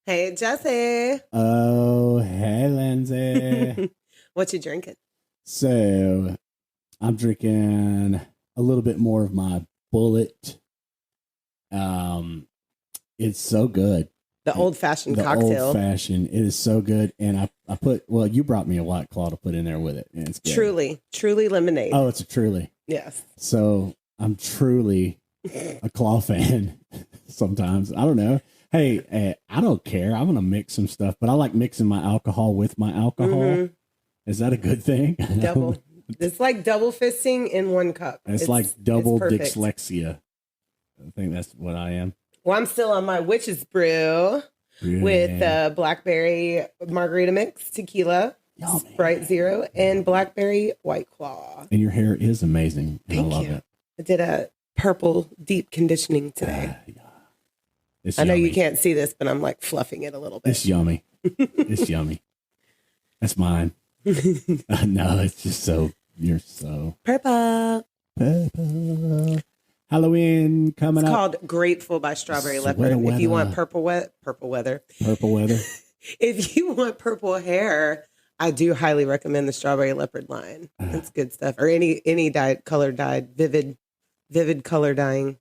Hey, Jesse. Oh, hey, Lindsay. What you drinking? So, I'm drinking a little bit more of my Bullet. It's so good. The old-fashioned cocktail. Old-fashioned. It is so good. And I put, well, you brought me a White Claw to put in there with it. And it's good. Truly lemonade. Oh, it's a Truly. Yes. So, I'm truly a Claw fan sometimes. I don't know. Hey, I don't care. I'm going to mix some stuff, but I like mixing my alcohol with my alcohol. Mm-hmm. Is that a good thing? Double. It's like double fisting in one cup. It's like double dyslexia. I think that's what I am. Well, I'm still on my witch's brew with blackberry margarita mix, tequila, Sprite Zero, and blackberry White Claw. And your hair is amazing. And I love it. I did a purple deep conditioning today. I know you can't see this, but I'm like fluffing it a little bit. It's yummy. It's yummy. That's mine. No, it's just you're so purple. Halloween coming up. It's called Grateful by Strawberry Leopard. If you want purple weather. If you want purple hair, I do highly recommend the Strawberry Leopard line. It's good stuff. Or any color dyed, vivid color dyeing.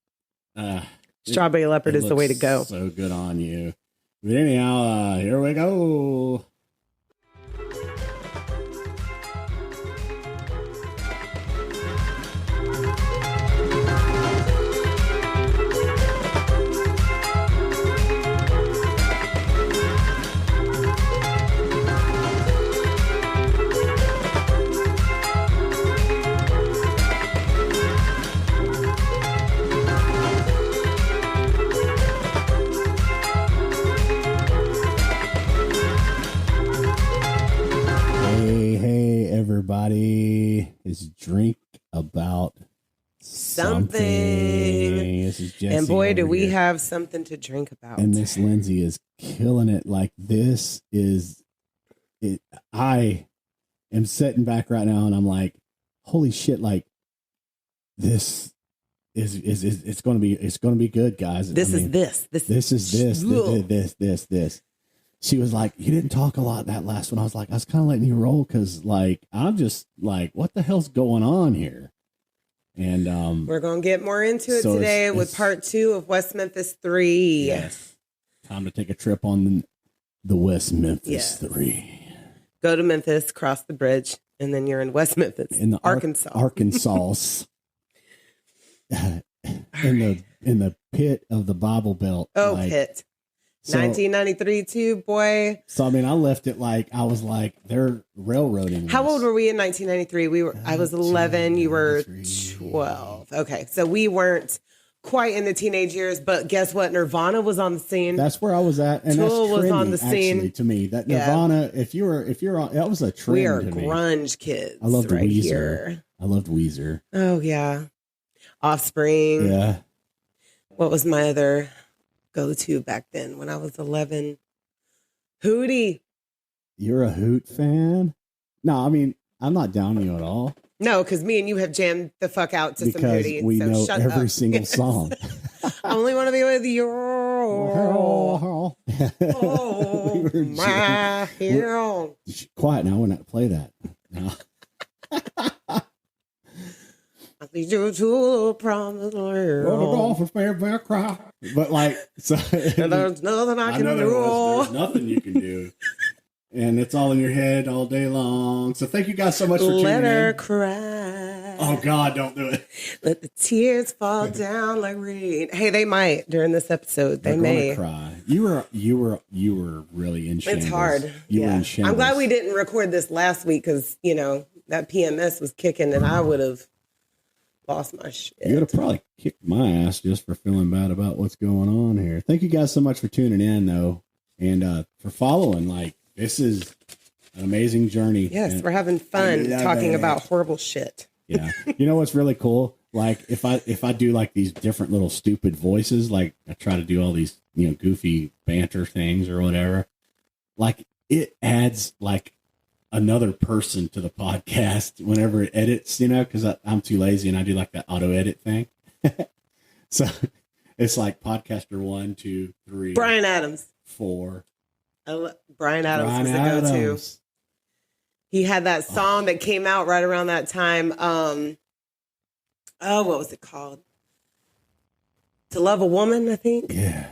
Strawberry Leopard is the way to go. So good on you. But anyhow, here we go. Everybody is drink about something. This is Jesse. And boy, do we have something to drink about. And Miss Lindsay is killing it. Like this is it. I am sitting back right now and I'm like, holy shit, like this is it's gonna be good, guys. This is this. She was like, you didn't talk a lot that last one. I was like, I was kind of letting you roll because, like, I'm just like, what the hell's going on here? And we're going to get more into it today with part 2 of West Memphis 3. Yes. Time to take a trip on the West Memphis 3. Go to Memphis, cross the bridge, and then you're in West Memphis, in the Arkansas. Arkansas. in the pit of the Bible Belt. Oh, pit. So, 1993 too, boy. So I mean, I left it like I was like they're railroading. How old were we in 1993? I was 11. You were 12. Okay, so we weren't quite in the teenage years, but guess what? Nirvana was on the scene. That's where I was at, and Tool that's was on the scene. Actually, to me, that Nirvana. If you're on, that was a trend. We are grunge kids. I loved right Weezer. Here. I loved Weezer. Oh yeah, Offspring. Yeah. What was my other go-to back then when I was 11? Hootie. You're a Hoot fan? No, I mean, I'm not down on you at all. No, because me and you have jammed the fuck out to some Hootie. Because we know every single song. I only want to be with you. Oh, my hero. Quiet now, we're not play that. No. I lead you to a promised land. But like, so there's nothing I can do. There's nothing you can do. And it's all in your head all day long. So thank you guys so much for tuning in. Let her cry. Oh God, don't do it. Let the tears fall down like rain. Hey, they might during this episode. They may cry. You were really in shambles. It's hard. You were in shambles. I'm glad we didn't record this last week because that PMS was kicking and I would have lost my shit. You would have probably kicked my ass just for feeling bad about what's going on here. Thank you guys so much for tuning in, though, and for following. Like, this is an amazing journey. Yes, and we're having fun talking about horrible shit. Yeah. You know what's really cool? Like, if I do like these different little stupid voices, like I try to do all these goofy banter things or whatever, like it adds like another person to the podcast whenever it edits, because I'm too lazy and I do like that auto edit thing. So it's like podcaster 1, 2, 3, Brian Adams, 4, Bryan Adams Bryan was the go-to. Adams. He had that song that came out right around that time. What was it called? To Love a Woman, I think. Yeah.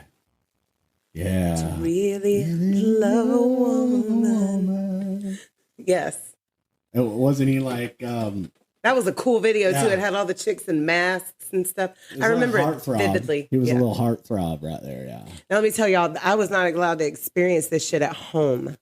Yeah. To really love a woman. Yes. Wasn't he like... that was a cool video, too. It had all the chicks in masks and stuff. I remember it vividly. He was a little heartthrob right there, yeah. Now, let me tell y'all, I was not allowed to experience this shit at home.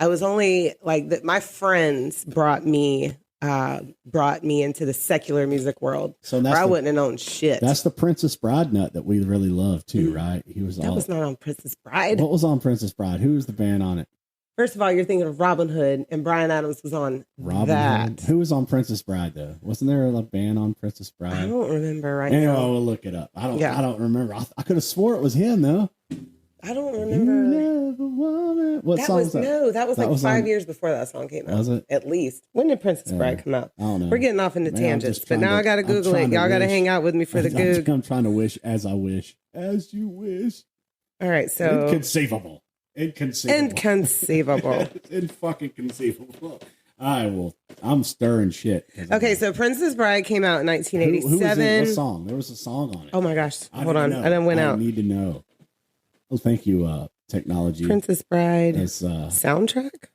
I was only, my friends brought me into the secular music world, so I wouldn't have known shit. That's the Princess Bride nut that we really love, too, right? That was not on Princess Bride. What was on Princess Bride? Who was the band on it? First of all, you're thinking of Robin Hood, and Bryan Adams was on that. Hood. Who was on Princess Bride, though? Wasn't there a band on Princess Bride? I don't remember now. We'll look it up. I don't remember. I could have swore it was him, though. I don't remember. What song was that? That was 5 years before that song came out. Was it? At least. When did Princess Bride come out? I don't know. We're getting off into tangents, but now I got to Google it. Y'all got to hang out with me for the Goog. I'm trying to wish as I wish. As you wish. All right, so. Inconceivable. Fucking conceivable. I'm stirring shit. Okay, so Princess Bride came out in 1987. Who was it? What song? There was a song on it. Oh my gosh. Hold on. I done went out. I need to know. Oh, thank you, technology. Princess Bride soundtrack?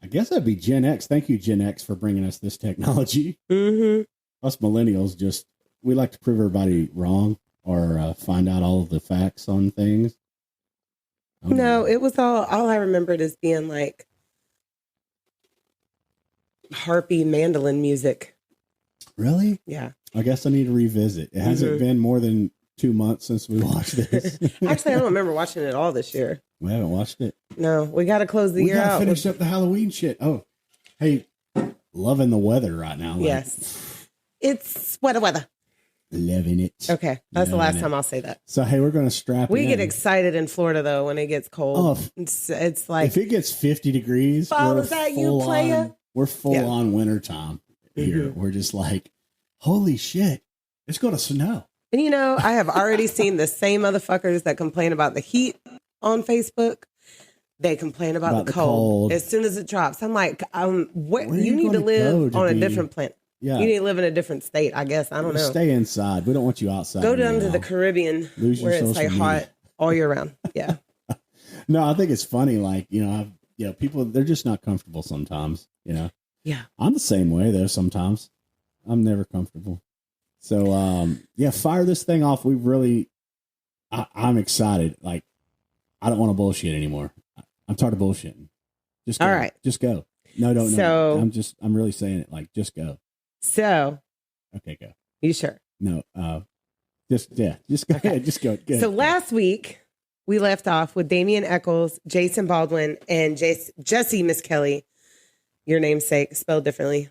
I guess that'd be Gen X. Thank you, Gen X, for bringing us this technology. Mm-hmm. Us millennials, we like to prove everybody wrong or find out all of the facts on things. No, it was all I remembered as being like harpy mandolin music. Really? Yeah. I guess I need to revisit. It hasn't been more than 2 months since we watched this. Actually, I don't remember watching it all this year. We haven't watched it. No, we got to close the year out. We got to finish up the Halloween shit. Oh, hey, loving the weather right now. Yes. It's sweater weather. Loving it. Okay. That's the last time I'll say that. So, hey, we're going to strap We get excited in Florida, though, when it gets cold. Oh, it's like... If it gets 50 degrees, fall, is that you, player? We're full on wintertime here. Mm-hmm. We're just like, holy shit, it's going to snow. And, I have already seen the same motherfuckers that complain about the heat on Facebook. They complain about the cold as soon as it drops. I'm like, where you need to live on a different planet. Yeah. You need to live in a different state, I guess. I don't know. Stay inside. We don't want you outside. Go down to the Caribbean where it's like hot all year round. Yeah. No, I think it's funny. People, they're just not comfortable sometimes, Yeah. I'm the same way, though, sometimes. I'm never comfortable. So, fire this thing off. I'm excited. Like, I don't want to bullshit anymore. I'm tired of bullshitting. Just go. All right. Just go. No, don't. No. I'm really saying it. Like, just go. So. Okay, go. You sure? No. Just go ahead. Just go. Go so last week we left off with Damien Echols, Jason Baldwin, and Jesse Misskelley, your namesake, spelled differently.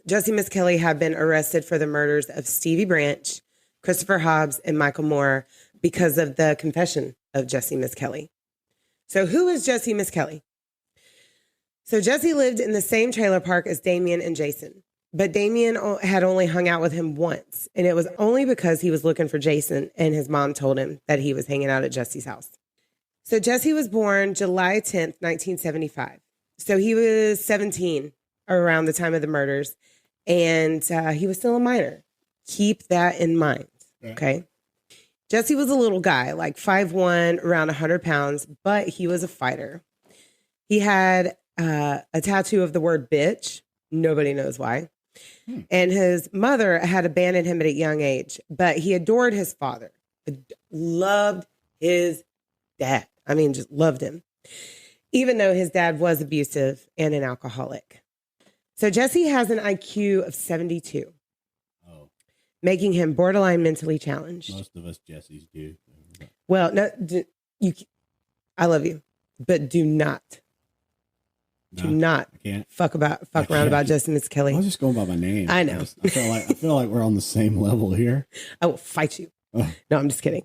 Jesse Misskelley had been arrested for the murders of Stevie Branch, Christopher Hobbs, and Michael Moore because of the confession of Jesse Misskelley. So who is Jesse Misskelley? So Jesse lived in the same trailer park as Damien and Jason, but Damien had only hung out with him once, and it was only because he was looking for Jason and his mom told him that he was hanging out at Jesse's house. So Jesse was born July 10th, 1975. So he was 17 around the time of the murders, and he was still a minor. Keep that in mind, okay? Jesse was a little guy, like 5'1", around 100 pounds, but he was a fighter. He had a tattoo of the word bitch. Nobody knows why. And his mother had abandoned him at a young age, but he adored his father, loved his dad. I mean, just loved him, even though his dad was abusive and an alcoholic. So Jesse has an IQ of 72, making him borderline mentally challenged. Most of us Jessies do. Well, no, I love you, but do not fuck around about Jesse Misskelley. I was just going by my name. I know. I feel like we're on the same level here. I will fight you. Oh. No, I'm just kidding.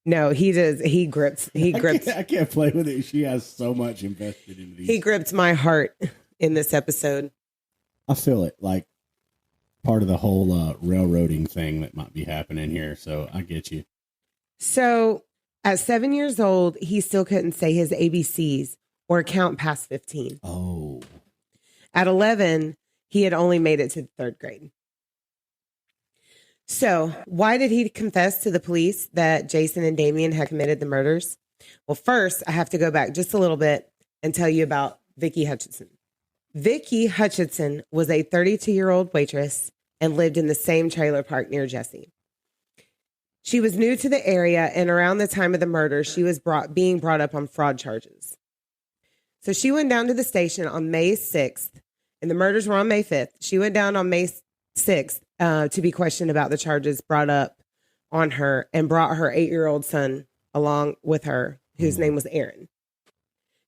No, he does. He grips. I can't play with it. She has so much invested in these. He gripped my heart in this episode. I feel it like part of the whole railroading thing that might be happening here. So I get you. So At 7 years old, he still couldn't say his ABCs or count past 15. Oh. At 11, he had only made it to the 3rd grade. So why did he confess to the police that Jason and Damien had committed the murders? Well, first, I have to go back just a little bit and tell you about Vicki Hutchinson. Vicki Hutchinson was a 32-year-old waitress and lived in the same trailer park near Jesse. She was new to the area, and around the time of the murder, she was being brought up on fraud charges. So she went down to the station on May 6th, and the murders were on May 5th. She went down on May 6th to be questioned about the charges brought up on her, and brought her 8-year-old son along with her, whose name was Aaron.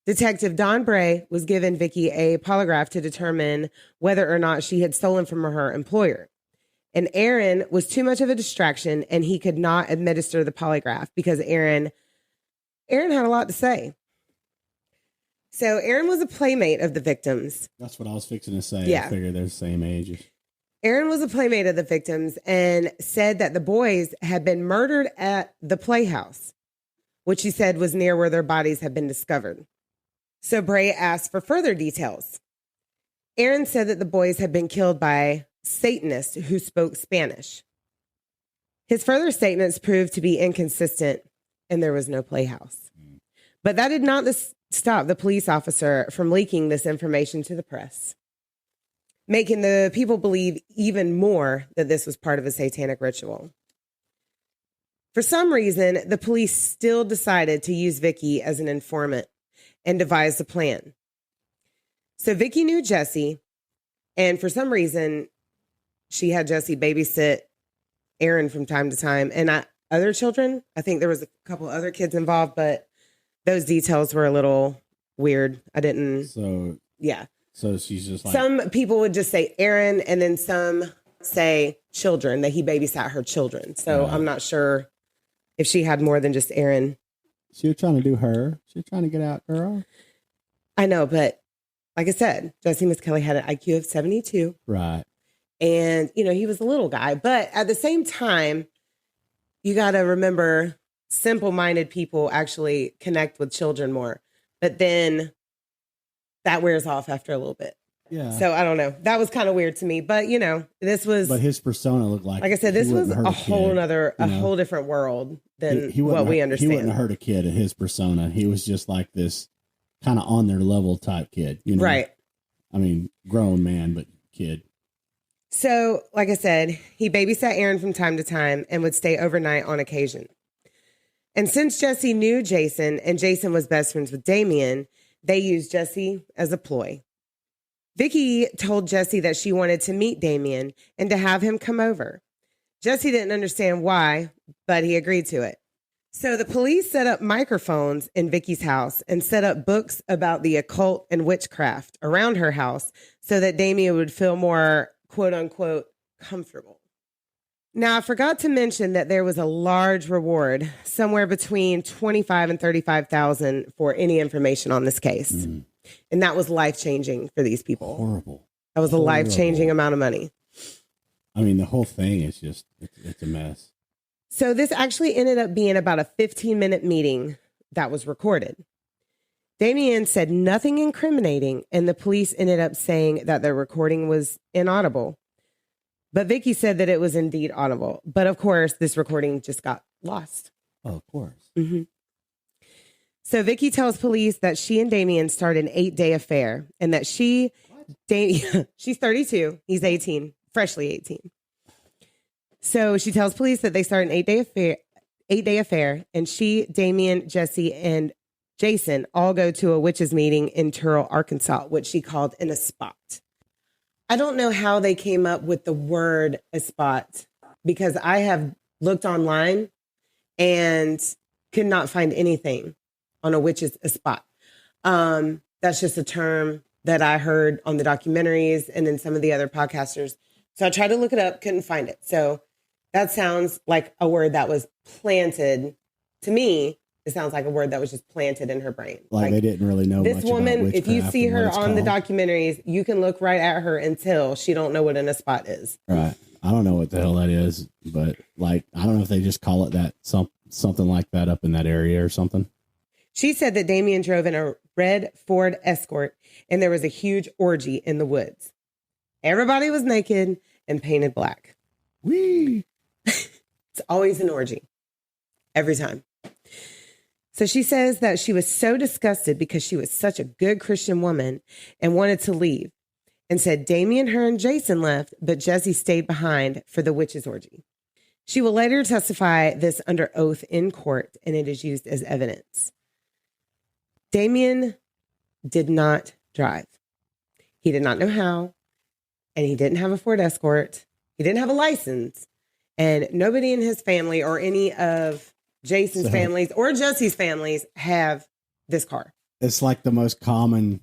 Detective Don Bray was given Vicki a polygraph to determine whether or not she had stolen from her employer. And Aaron was too much of a distraction, and he could not administer the polygraph because Aaron had a lot to say. So Aaron was a playmate of the victims. That's what I was fixing to say. Yeah. I figured they're the same age. Aaron was a playmate of the victims and said that the boys had been murdered at the playhouse, which he said was near where their bodies had been discovered. So Bray asked for further details. Aaron said that the boys had been killed by Satanists who spoke Spanish. His further statements proved to be inconsistent, and there was no playhouse. But that did not stop the police officer from leaking this information to the press, making the people believe even more that this was part of a satanic ritual. For some reason, the police still decided to use Vicki as an informant and devised a plan. So Vicki knew Jesse, and for some reason, she had Jesse babysit Aaron from time to time, and other children. I think there was a couple other kids involved, but those details were a little weird. I didn't. So yeah. So she's just like, some people would just say Aaron, and then some say children, that he babysat her children. So I'm not sure if she had more than just Aaron. She was trying to do her. She was trying to get out, girl. I know, but like I said, Jesse Misskelley had an IQ of 72. Right. And, he was a little guy. But at the same time, you got to remember, simple-minded people actually connect with children more. But then that wears off after a little bit. Yeah. So I don't know. That was kind of weird to me. But, this was... But his persona looked like... Like I said, this was a whole different world than what we understand. He wouldn't have hurt a kid in his persona. He was just like this kind of on their level type kid. Right. I mean, grown man, but kid. So, like I said, he babysat Aaron from time to time and would stay overnight on occasion. And since Jesse knew Jason and Jason was best friends with Damien, they used Jesse as a ploy. Vicki told Jesse that she wanted to meet Damien and to have him come over. Jesse didn't understand why, but he agreed to it. So the police set up microphones in Vicki's house and set up books about the occult and witchcraft around her house so that Damien would feel more, quote unquote, comfortable. Now, I forgot to mention that there was a large reward, somewhere between $25,000 and $35,000 for any information on this case. And that was life-changing for these people. Horrible. That was a life-changing amount of money. I mean, the whole thing is just, it's a mess. So this actually ended up being about a 15-minute meeting that was recorded. Damien said nothing incriminating, and the police ended up saying that the recording was inaudible. But Vicki said that it was indeed audible. But of course, this recording just got lost. Oh, of course. Mm-hmm. So Vicki tells police that she and Damien started an 8-day affair, and that she's 32, he's 18, freshly 18. So she tells police that they started an 8-day affair, and she, Damien, Jesse, and Jason all go to a witches meeting in Turrell, Arkansas, which she called a spot. I don't know how they came up with the word a spot, because I have looked online and could not find anything on a witch's a spot. That's just a term that I heard on the documentaries and then some of the other podcasters. So I tried to look it up, couldn't find it. So that sounds like a word that was planted. To me, it sounds like a word that was just planted in her brain. Like they didn't really know this much woman, about if you see her on the called. documentaries, you can look right at her until she don't know what a spot is. Right. I don't know what the hell that is, but like, I don't know if they just call it that something like that up in that area or something. She said that Damien drove in a red Ford Escort and there was a huge orgy in the woods. Everybody was naked and painted black. Whee! It's always an orgy. Every time. So she says that she was so disgusted because she was such a good Christian woman and wanted to leave, and said Damien, her, and Jason left, but Jesse stayed behind for the witches' orgy. She will later testify this under oath in court, and it is used as evidence. Damien did not drive. He did not know how, and he didn't have a Ford Escort. He didn't have a license, and nobody in his family or any of Jason's families or Jesse's families have this car. It's like the most common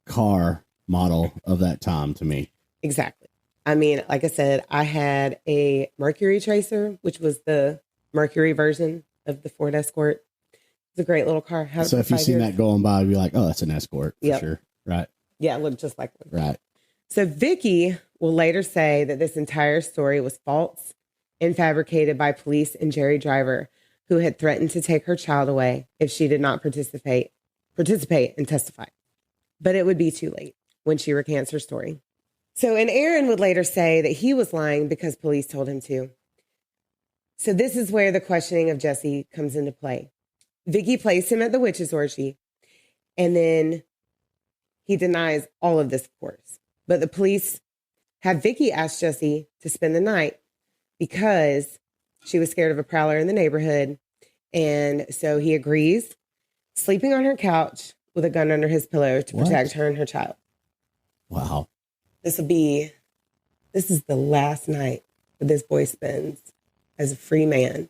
car model of that time to me. Exactly. I mean, like I said, I had a Mercury Tracer, which was the Mercury version of the Ford Escort. It's a great little car. So if you've seen that going by, you'd be like, oh, that's an Escort for sure. Right. Yeah, it looked just like one. Right. So Vicki will later say that this entire story was false and fabricated by police and Jerry Driver, who had threatened to take her child away if she did not participate and testify. But it would be too late when she recants her story. So, and Aaron would later say that he was lying because police told him to. So this is where the questioning of Jesse comes into play. Vicki placed him at the witches' orgy, and then he denies all of this, of course. But the police have Vicki ask Jesse to spend the night because she was scared of a prowler in the neighborhood. And so he agrees, sleeping on her couch with a gun under his pillow to protect her and her child. Wow. This is the last night that this boy spends as a free man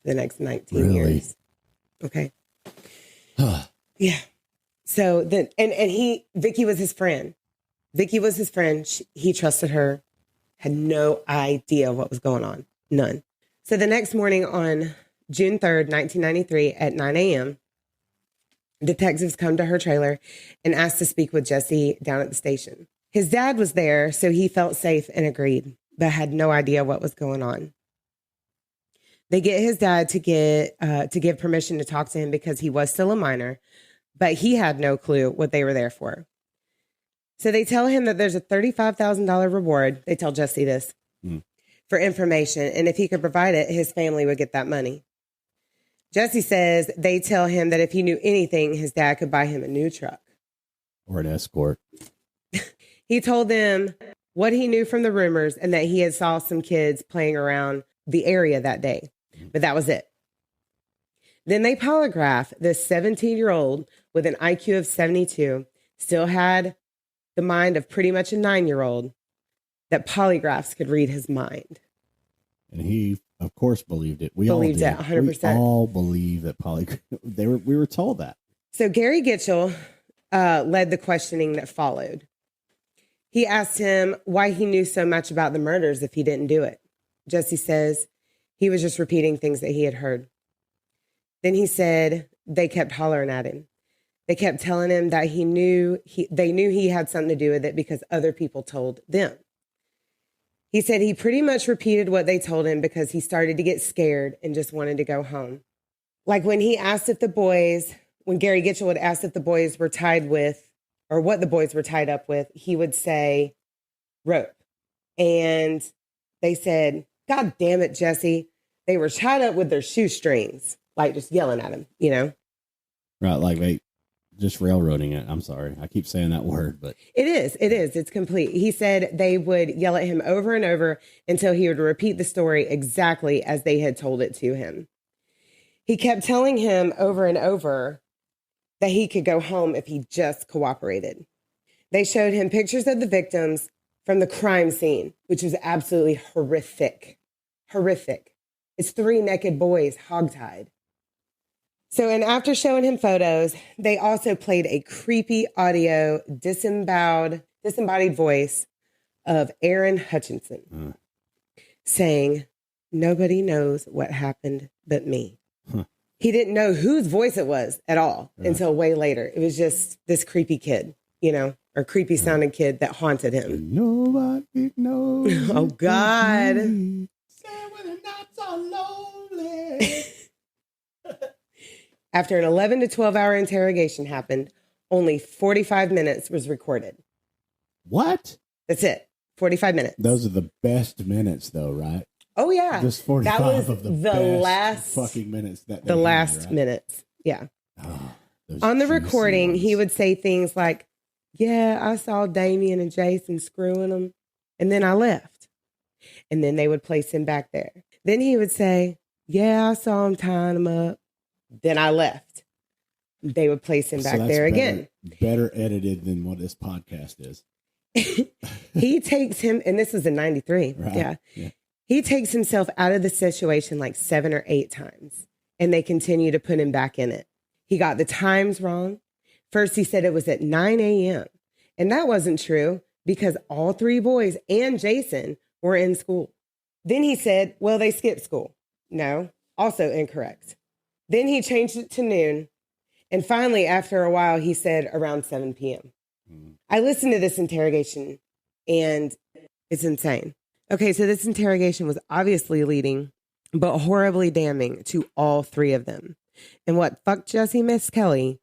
for the next 19 years. Okay. Yeah. So then, and Vicki was his friend. Vicki was his friend. He trusted her, had no idea what was going on. None. So the next morning on June 3rd, 1993 at 9 a.m., detectives come to her trailer and ask to speak with Jesse down at the station. His dad was there, so he felt safe and agreed, but had no idea what was going on. They get his dad to give permission to talk to him because he was still a minor, but he had no clue what they were there for. So they tell him that there's a $35,000 reward. They tell Jesse this for information, and if he could provide it, his family would get that money. Jesse says they tell him that if he knew anything, his dad could buy him a new truck. Or an Escort. He told them what he knew from the rumors and that he had saw some kids playing around the area that day. But that was it. Then they polygraph this 17-year-old with an IQ of 72, still had the mind of pretty much a 9-year-old, that polygraphs could read his mind. And he, of course, believed it. We believed all did. It 100%. We all believe that polygraph. We were told that. So Gary Gitchell led the questioning that followed. He asked him why he knew so much about the murders if he didn't do it. Jesse says he was just repeating things that he had heard. Then he said they kept hollering at him. They kept telling him that they knew he had something to do with it because other people told them. He said he pretty much repeated what they told him because he started to get scared and just wanted to go home. Like when Gary Gitchell would ask if the boys were tied with, or what the boys were tied up with, he would say rope. And they said, God damn it, Jesse. They were tied up with their shoestrings, like just yelling at him, you know? Right, like they just railroading it. I'm sorry. I keep saying that word, but It is. It's complete. He said they would yell at him over and over until he would repeat the story exactly as they had told it to him. He kept telling him over and over that he could go home if he just cooperated. They showed him pictures of the victims from the crime scene, which was absolutely horrific. Horrific. It's 3 naked boys hogtied. So, and after showing him photos, they also played a creepy audio disembodied voice of Aaron Hutchinson saying, "Nobody knows what happened but me." He didn't know whose voice it was at all until way later. It was just this creepy kid, or creepy sounding kid that haunted him. Nobody knows. Oh, God. Say when the nights are lonely. After an 11 to 12 hour interrogation happened, only 45 minutes was recorded. What? That's it. 45 minutes. Those are the best minutes, though, right? Oh, yeah. Just 45 that was of the best last fucking minutes. The last right? minutes. Yeah. Oh, on the recording, ones. He would say things like, yeah, I saw Damien and Jason screwing them, and then I left. And then they would place him back there. Then he would say, yeah, I saw him tying them up. Then I left. They would place him back there again. Better edited than what this podcast is. He takes him, and this was in 93. Right. Yeah. He takes himself out of the situation like 7 or 8 times, and they continue to put him back in it. He got the times wrong. First, he said it was at 9 a.m., and that wasn't true because all 3 boys and Jason were in school. Then he said, well, they skipped school. No, also incorrect. Then he changed it to noon, and finally, after a while, he said around 7 p.m. I listened to this interrogation, and it's insane. Okay, so this interrogation was obviously leading, but horribly damning to all 3 of them. And what fucked Jesse Misskelley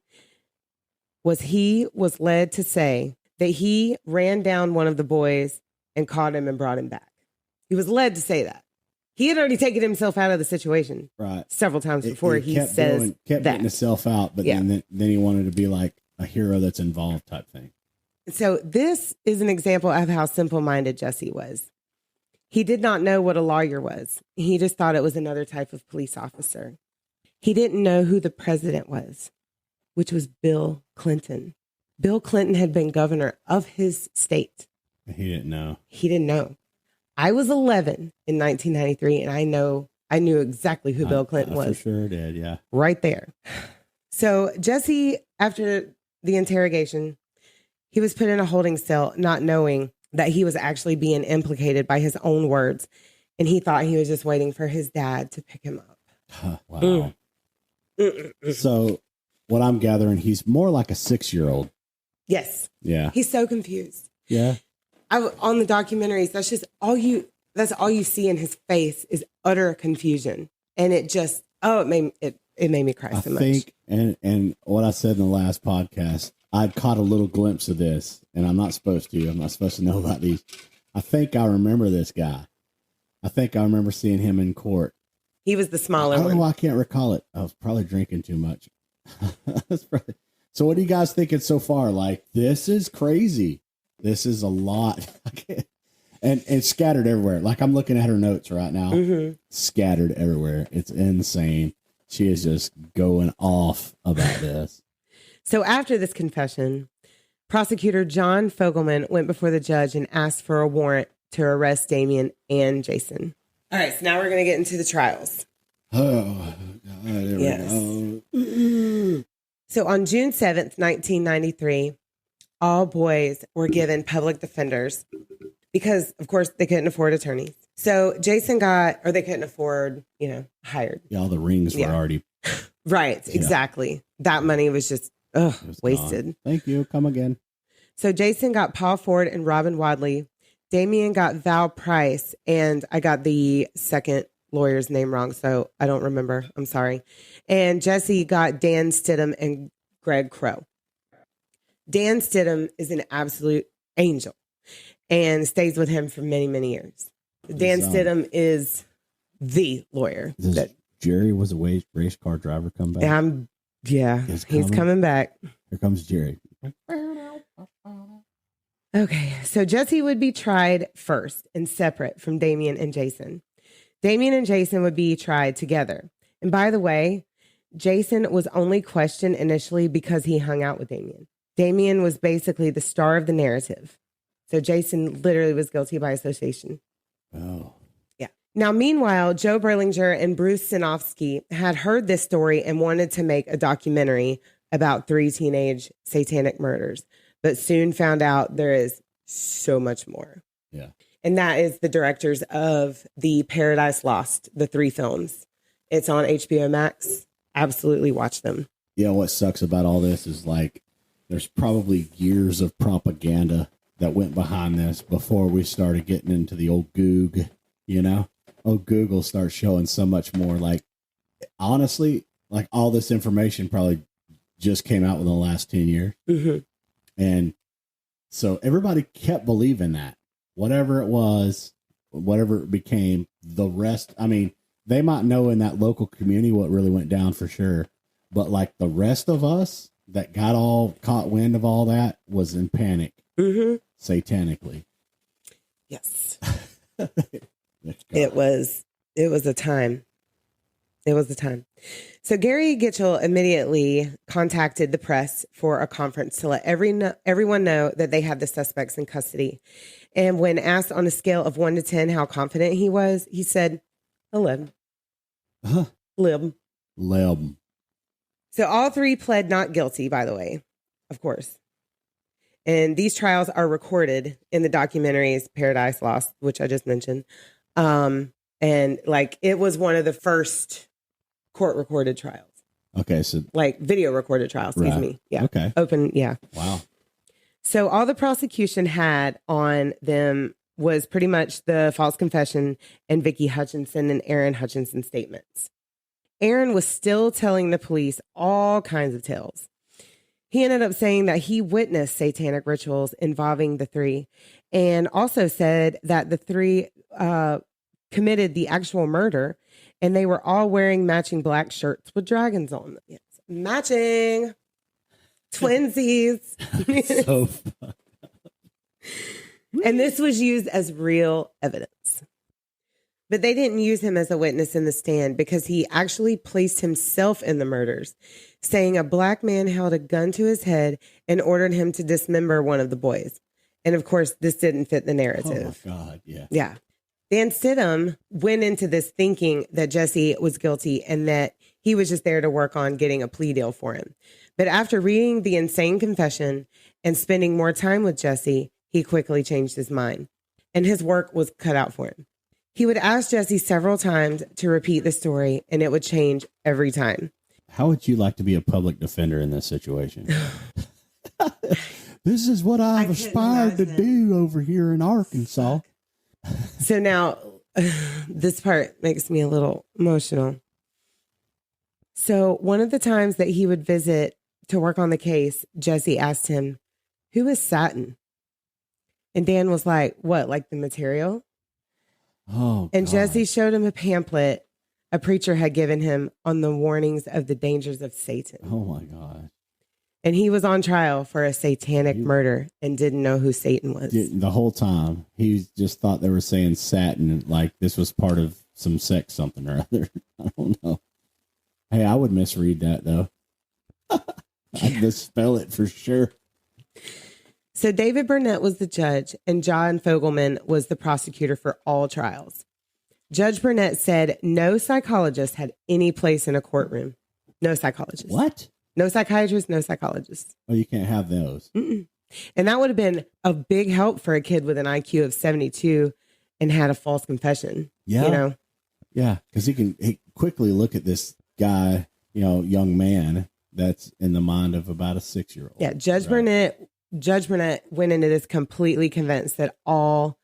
was he was led to say that he ran down one of the boys and caught him and brought him back. He was led to say that. He had already taken himself out of the situation several times before he kept says kept getting himself out, but then he wanted to be like a hero that's involved type thing. So this is an example of how simple-minded Jesse was. He did not know what a lawyer was. He just thought it was another type of police officer. He didn't know who the president was, which was Bill Clinton. Bill Clinton had been governor of his state. He didn't know. He didn't know. I was 11 in 1993, and I knew exactly who Bill Clinton was. For sure did, yeah. Right there. So Jesse, after the interrogation, he was put in a holding cell, not knowing that he was actually being implicated by his own words. And he thought he was just waiting for his dad to pick him up. Wow. So what I'm gathering, he's more like a 6-year-old. Yes. Yeah. He's so confused. Yeah. On the documentaries, that's all you see in his face is utter confusion. And it just, it made me cry so much. I think, and what I said in the last podcast, I'd caught a little glimpse of this, and I'm not supposed to know about these. I think I remember this guy. I think I remember seeing him in court. He was the smaller one. I don't know why I can't recall it. I was probably drinking too much. So what are you guys thinking so far? Like, this is crazy. This is a lot. And it's scattered everywhere. Like, I'm looking at her notes right now. Mm-hmm. Scattered everywhere. It's insane. She is just going off about this. So after this confession, prosecutor John Fogelman went before the judge and asked for a warrant to arrest Damien and Jason. All right, so now we're going to get into the trials. Oh, God, there we go. So on June 7th, 1993, all boys were given public defenders because, of course, they couldn't afford attorneys. So Jason they couldn't afford, hired. Yeah, all the rings were already. Right, exactly. That money was just wasted. Gone. Thank you. Come again. So Jason got Paul Ford and Robin Wadley. Damien got Val Price, and I got the second lawyer's name wrong, so I don't remember. I'm sorry. And Jesse got Dan Stidham and Greg Crow. Dan Stidham is an absolute angel and stays with him for many, many years. Dan Stidham is the lawyer. Jerry was a race car driver come back? He's coming back. Here comes Jerry. Okay, so Jesse would be tried first and separate from Damien and Jason. Damien and Jason would be tried together. And by the way, Jason was only questioned initially because he hung out with Damien. Damien was basically the star of the narrative. So Jason literally was guilty by association. Oh. Yeah. Now, meanwhile, Joe Berlinger and Bruce Sinofsky had heard this story and wanted to make a documentary about 3 teenage satanic murders, but soon found out there is so much more. Yeah. And that is the directors of the Paradise Lost, the 3 films. It's on HBO Max. Absolutely watch them. Yeah, what sucks about all this is like there's probably years of propaganda that went behind this before we started getting into the old Goog, Old Google starts showing so much more. Like, honestly, like all this information probably just came out within the last 10 years. Mm-hmm. And so everybody kept believing that whatever it was, whatever it became, the rest, I mean, they might know in that local community what really went down for sure. But like the rest of us that caught wind of all that was in panic, satanically. Yes. It was a time. It was a time. So Gary Gitchell immediately contacted the press for a conference to let everyone know that they had the suspects in custody. And when asked on a scale of 1 to 10 how confident he was, he said 11. Lib. So all three pled not guilty, by the way, of course. And these trials are recorded in the documentaries Paradise Lost, which I just mentioned. And like it was one of the first court recorded trials. Okay. So like video recorded trials, excuse me. Yeah. Okay. Open. Yeah. Wow. So all the prosecution had on them was pretty much the false confession and Vicki Hutchinson and Aaron Hutchinson statements. Aaron was still telling the police all kinds of tales. He ended up saying that he witnessed satanic rituals involving the three and also said that the three committed the actual murder and they were all wearing matching black shirts with dragons on them. Yes. Matching. Twinsies. So fun. And this was used as real evidence. But they didn't use him as a witness in the stand because he actually placed himself in the murders, saying a black man held a gun to his head and ordered him to dismember one of the boys. And of course, this didn't fit the narrative. Oh my God, yeah. Yeah. Dan Stidham went into this thinking that Jesse was guilty and that he was just there to work on getting a plea deal for him. But after reading the insane confession and spending more time with Jesse, he quickly changed his mind. And his work was cut out for him. He would ask Jesse several times to repeat the story, and it would change every time. How would you like to be a public defender in this situation? This is what I've aspired to do over here in Arkansas. So now, this part makes me a little emotional. So one of the times that he would visit to work on the case, Jesse asked him, "Who is Satan?" And Dan was like, "What, like the material?" Oh, and God. Jesse showed him a pamphlet a preacher had given him on the warnings of the dangers of Satan. Oh, my God. And he was on trial for a satanic murder and didn't know who Satan was. The whole time, he just thought they were saying Satan, like this was part of some sex something or other. I don't know. Hey, I would misread that, though. I'd misspell it for sure. So David Burnett was the judge and John Fogelman was the prosecutor for all trials. Judge Burnett said no psychologist had any place in a courtroom. No psychologist. What? No psychiatrist, no psychologist. Oh, you can't have those. Mm-mm. And that would have been a big help for a kid with an IQ of 72 and had a false confession. Yeah. You know? Yeah, because he quickly look at this guy, young man that's in the mind of about a 6-year-old. Yeah, Judge Burnett went into this completely convinced that all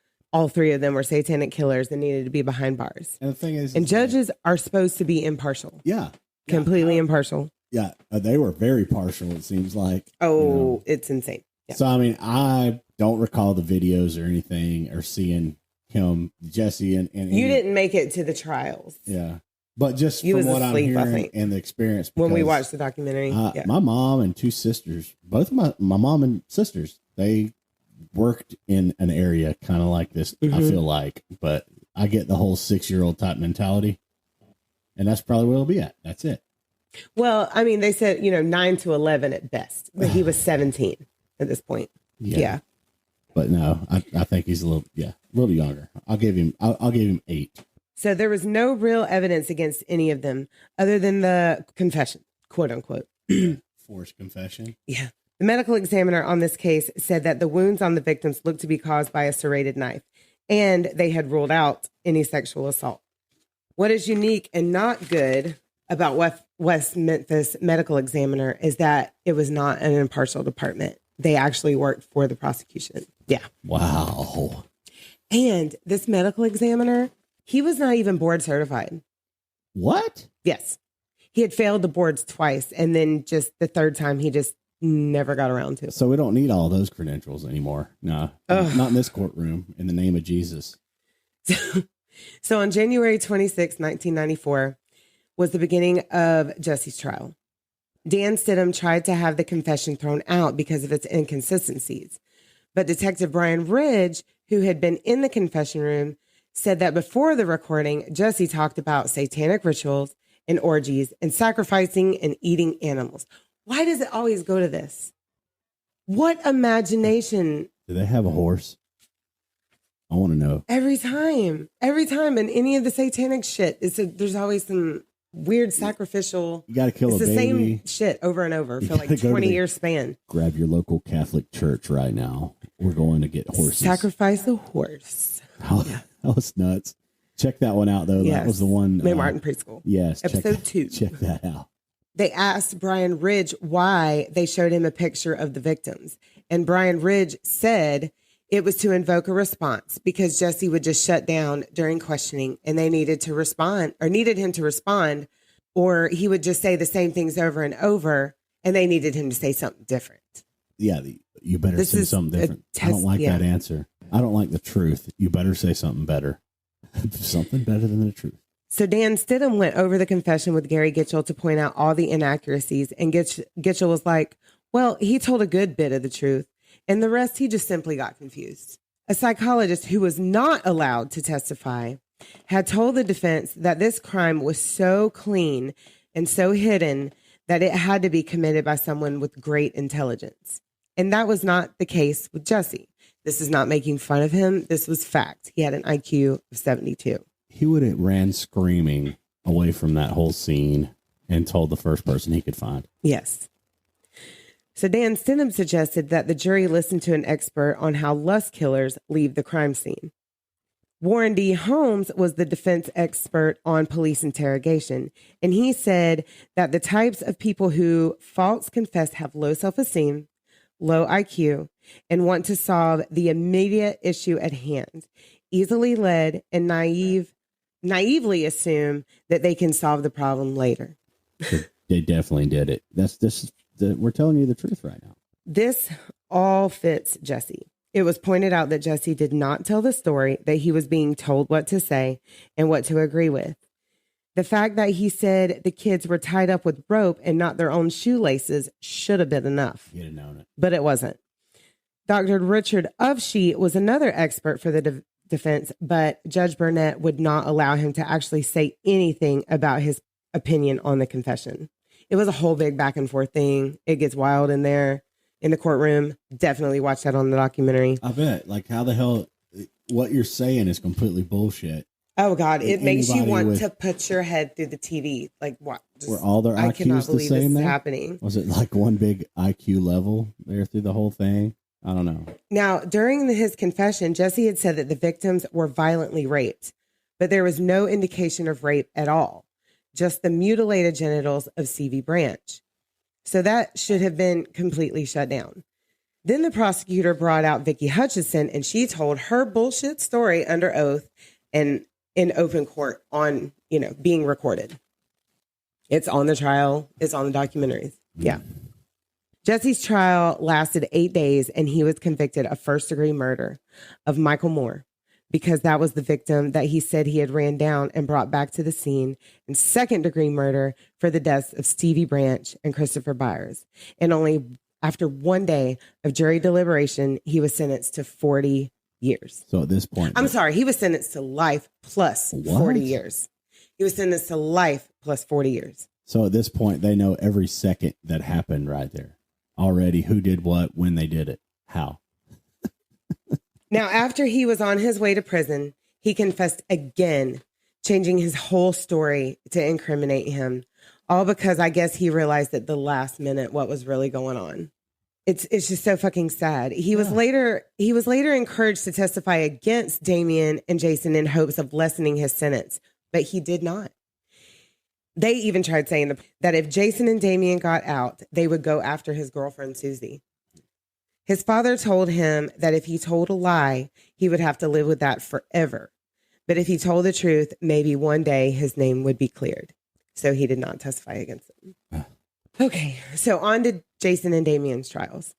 three of them were satanic killers and needed to be behind bars. And the thing is, judges are supposed to be impartial. Yeah. Completely impartial. Yeah, they were very partial, it seems like. Oh, it's insane. Yeah. So, I mean, I don't recall the videos or anything or seeing him, Jesse, and you didn't make it to the trials. Yeah. But just You from was what asleep, I I'm hearing think. and the experience. When we because, watched the documentary. Yeah. My mom and two sisters, both of my mom and sisters, they worked in an area kind of like this, I feel like. But I get the whole 6-year-old type mentality. And that's probably where it'll be at. That's it. Well, I mean, they said, 9 to 11 at best, but he was 17 at this point. Yeah. But no, I think he's a little younger. I'll give him 8. So there was no real evidence against any of them other than the confession, quote unquote. Forced confession. Yeah. The medical examiner on this case said that the wounds on the victims looked to be caused by a serrated knife, and they had ruled out any sexual assault. What is unique and not good about West Memphis medical examiner is that it was not an impartial department. They actually worked for the prosecution. Yeah. Wow. And this medical examiner, he was not even board certified. What? Yes. He had failed the boards twice, and then just the third time, he just never got around to it. So we don't need all those credentials anymore. No, not in this courtroom, in the name of Jesus. So on January 26, 1994, was the beginning of Jesse's trial. Dan Stidham tried to have the confession thrown out because of its inconsistencies. But Detective Brian Ridge, who had been in the confession room, said that before the recording, Jesse talked about satanic rituals and orgies and sacrificing and eating animals. Why does it always go to this? What imagination? Do they have a horse? I want to know. Every time in any of the satanic shit, there's always some weird sacrificial. You got to kill a baby. It's the same shit over and over for like 20-year span. Grab your local Catholic church right now. We're going to get horses. Sacrifice a horse. That was nuts. Check that one out, though. Yes. That was the one. May Martin Preschool. Yes. Episode 2. Check that out. They asked Brian Ridge why they showed him a picture of the victims. And Brian Ridge said it was to invoke a response because Jesse would just shut down during questioning and they needed him to respond, or he would just say the same things over and over and they needed him to say something different. Yeah, you better say something different. I don't like that answer. I don't like the truth. You better say something better. Something better than the truth. So Dan Stidham went over the confession with Gary Gitchell to point out all the inaccuracies. And Gitchell was like, well, he told a good bit of the truth. And the rest, he just simply got confused. A psychologist who was not allowed to testify had told the defense that this crime was so clean and so hidden that it had to be committed by someone with great intelligence. And that was not the case with Jesse. This is not making fun of him. This was fact. He had an IQ of 72. He would have ran screaming away from that whole scene and told the first person he could find. Yes. So Dan Stidham suggested that the jury listen to an expert on how lust killers leave the crime scene. Warren D. Holmes was the defense expert on police interrogation, and he said that the types of people who false confess have low self-esteem, low IQ, and want to solve the immediate issue at hand, easily led and naively assume that they can solve the problem later. They definitely did it. We're telling you the truth right now. This all fits Jesse. It was pointed out that Jesse did not tell the story, that he was being told what to say and what to agree with. The fact that he said the kids were tied up with rope and not their own shoelaces should have been enough. You'd have known it. But it wasn't. Dr. Richard Ofshe was another expert for the defense, but Judge Burnett would not allow him to actually say anything about his opinion on the confession. It was a whole big back and forth thing. It gets wild in there in the courtroom. Definitely watch that on the documentary. I bet. Like, how the hell, what you're saying is completely bullshit. Oh, God. It makes you want to put your head through the TV. Like, what? Were all their I IQs cannot the believe same this is there? happening. Was it like one big IQ level there through the whole thing? I don't know. Now, during his confession, Jesse had said that the victims were violently raped, but there was no indication of rape at all, just the mutilated genitals of C.V. Branch. So that should have been completely shut down. Then the prosecutor brought out Vicki Hutchinson, and she told her bullshit story under oath and in open court on, being recorded. It's on the trial. It's on the documentaries. Yeah. Jesse's trial lasted 8 days, and he was convicted of first-degree murder of Michael Moore because that was the victim that he said he had ran down and brought back to the scene, and second-degree murder for the deaths of Stevie Branch and Christopher Byers. And only after 1 day of jury deliberation, he was sentenced to 40 years. So at this point... I'm sorry, he was sentenced to life plus 40 years. He was sentenced to life plus 40 years. So at this point, they know every second that happened right there. Already, who did what, when they did it, how. Now, after he was on his way to prison, he confessed again, changing his whole story to incriminate him, all because I guess he realized at the last minute what was really going on. It's just so fucking sad. He was later encouraged to testify against Damien and Jason in hopes of lessening his sentence, but he did not. They even tried saying that if Jason and Damien got out, they would go after his girlfriend, Susie. His father told him that if he told a lie, he would have to live with that forever. But if he told the truth, maybe one day his name would be cleared. So he did not testify against them. Okay, so on to Jason and Damien's trials.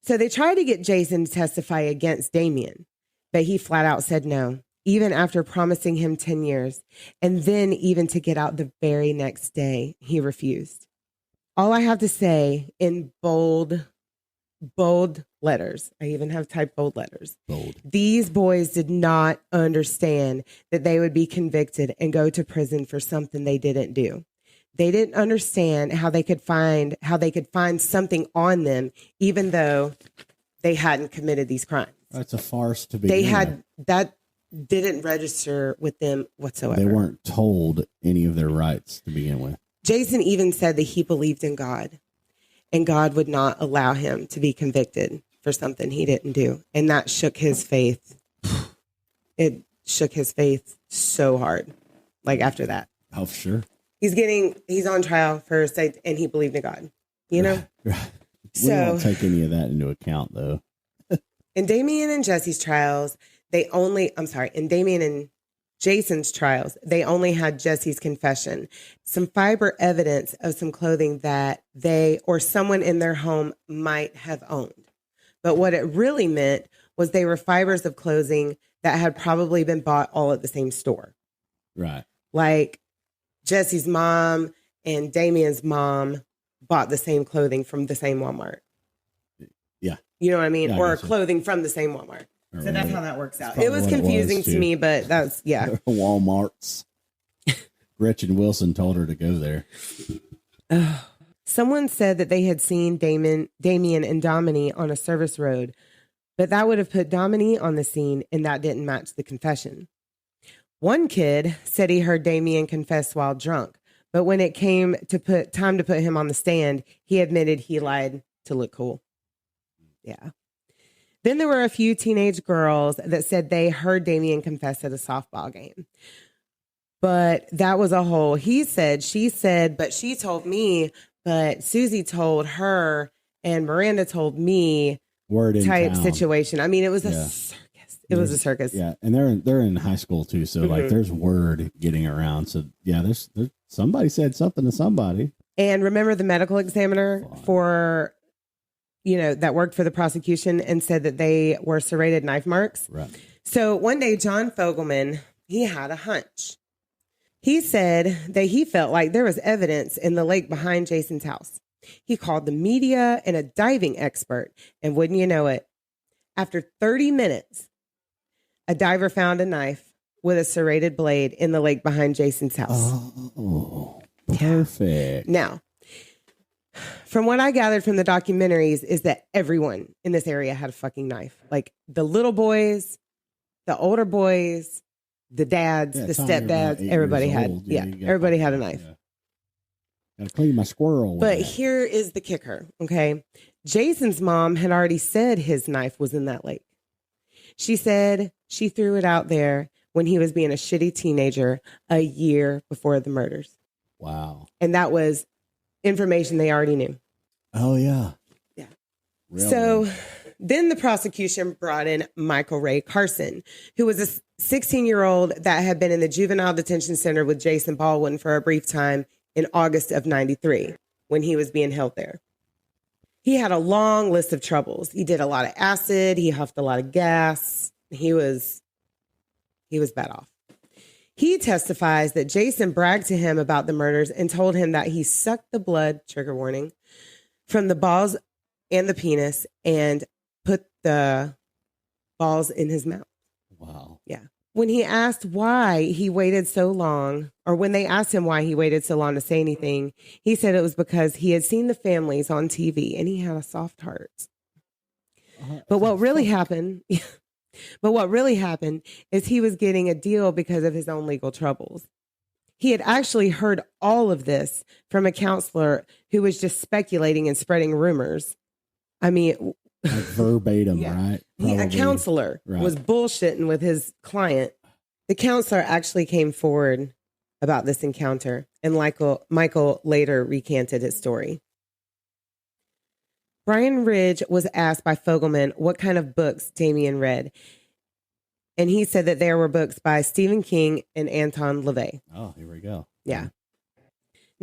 So they tried to get Jason to testify against Damien, but he flat out said no, even after promising him 10 years. And then even to get out the very next day, he refused. All I have to say in bold letters, I even have typed bold letters. Bold. These boys did not understand that they would be convicted and go to prison for something they didn't do. They didn't understand how they could find something on them, even though they hadn't committed these crimes. That's a farce to begin with. That didn't register with them whatsoever. They weren't told any of their rights to begin with. Jason even said that he believed in God, and God would not allow him to be convicted for something he didn't do. And that shook his faith. It shook his faith so hard. Like after that. Oh, sure. He's on trial for and he believed in God, you know? Right. We don't take any of that into account, though. In Damien and Jesse's trials, in Damien and Jason's trials, they only had Jesse's confession, some fiber evidence of some clothing that they or someone in their home might have owned. But what it really meant was they were fibers of clothing that had probably been bought all at the same store. Right. Like Jesse's mom and Damien's mom bought the same clothing from the same Walmart. Yeah. You know what I mean? Yeah, or clothing from the same Walmart. So that's how that works out. It was confusing to me, but that's, yeah. Walmarts. Gretchen Wilson told her to go there. Someone said that they had seen Damien and Domini on a service road, but that would have put Domini on the scene, and that didn't match the confession. One kid said he heard Damien confess while drunk, but when it came to put him on the stand, he admitted he lied to look cool. Yeah. Then there were a few teenage girls that said they heard Damien confess at a softball game. But that was a whole he said, she said, but she told me, but Susie told her, and Miranda told me word in type town situation. I mean, it was a circus. It was a circus. Yeah, and they're in high school too, so like there's word getting around. So yeah, there's somebody said something to somebody. And remember the medical examiner that worked for the prosecution and said that they were serrated knife marks. Right. So one day, John Fogelman, he had a hunch. He said that he felt like there was evidence in the lake behind Jason's house. He called the media and a diving expert, and wouldn't you know it, after 30 minutes, a diver found a knife with a serrated blade in the lake behind Jason's house. Oh, perfect. Now, from what I gathered from the documentaries is that everyone in this area had a fucking knife. Like the little boys, the older boys, the dads, the stepdads, everybody had. Everybody had a knife. Yeah. Gotta clean my squirrel. But here is the kicker, okay? Jason's mom had already said his knife was in that lake. She said she threw it out there when he was being a shitty teenager a year before the murders. Wow. And that was information they already knew. Oh, yeah. Yeah. Really? So then the prosecution brought in Michael Ray Carson, who was a 16-year-old that had been in the juvenile detention center with Jason Baldwin for a brief time in August of 93 when he was being held there. He had a long list of troubles. He did a lot of acid. He huffed a lot of gas. He was bad off. He testifies that Jason bragged to him about the murders and told him that he sucked the blood, trigger warning, from the balls and the penis and put the balls in his mouth. Wow. Yeah. When he asked why he waited so long, or when they asked him why he waited so long to say anything, he said it was because he had seen the families on TV and he had a soft heart. But what really happened is he was getting a deal because of his own legal troubles. He had actually heard all of this from a counselor who was just speculating and spreading rumors. I mean, like verbatim, right? A counselor was bullshitting with his client. The counselor actually came forward about this encounter, and Michael later recanted his story. Brian Ridge was asked by Fogelman what kind of books Damien read, and he said that there were books by Stephen King and Anton LaVey. Oh, here we go. Yeah.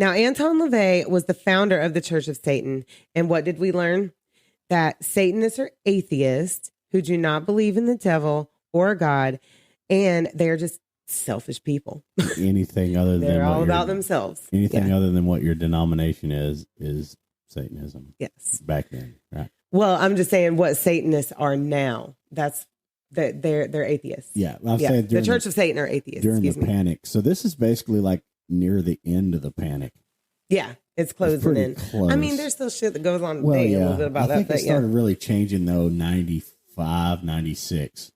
Now, Anton LaVey was the founder of the Church of Satan. And what did we learn? That Satanists are atheists who do not believe in the devil or God, and they're just selfish people. Anything other than they're all about themselves. Anything other than what your denomination is Satanism. Yes. Back then, right? Well, I'm just saying what Satanists are now. That's that they're atheists. Yeah, I'll say the Church of Satan are atheists during the panic. So this is basically like near the end of the panic. Yeah, it's closing in. Close. I mean, there's still shit that goes on today. A little bit about I think it started really changing though 95, 96.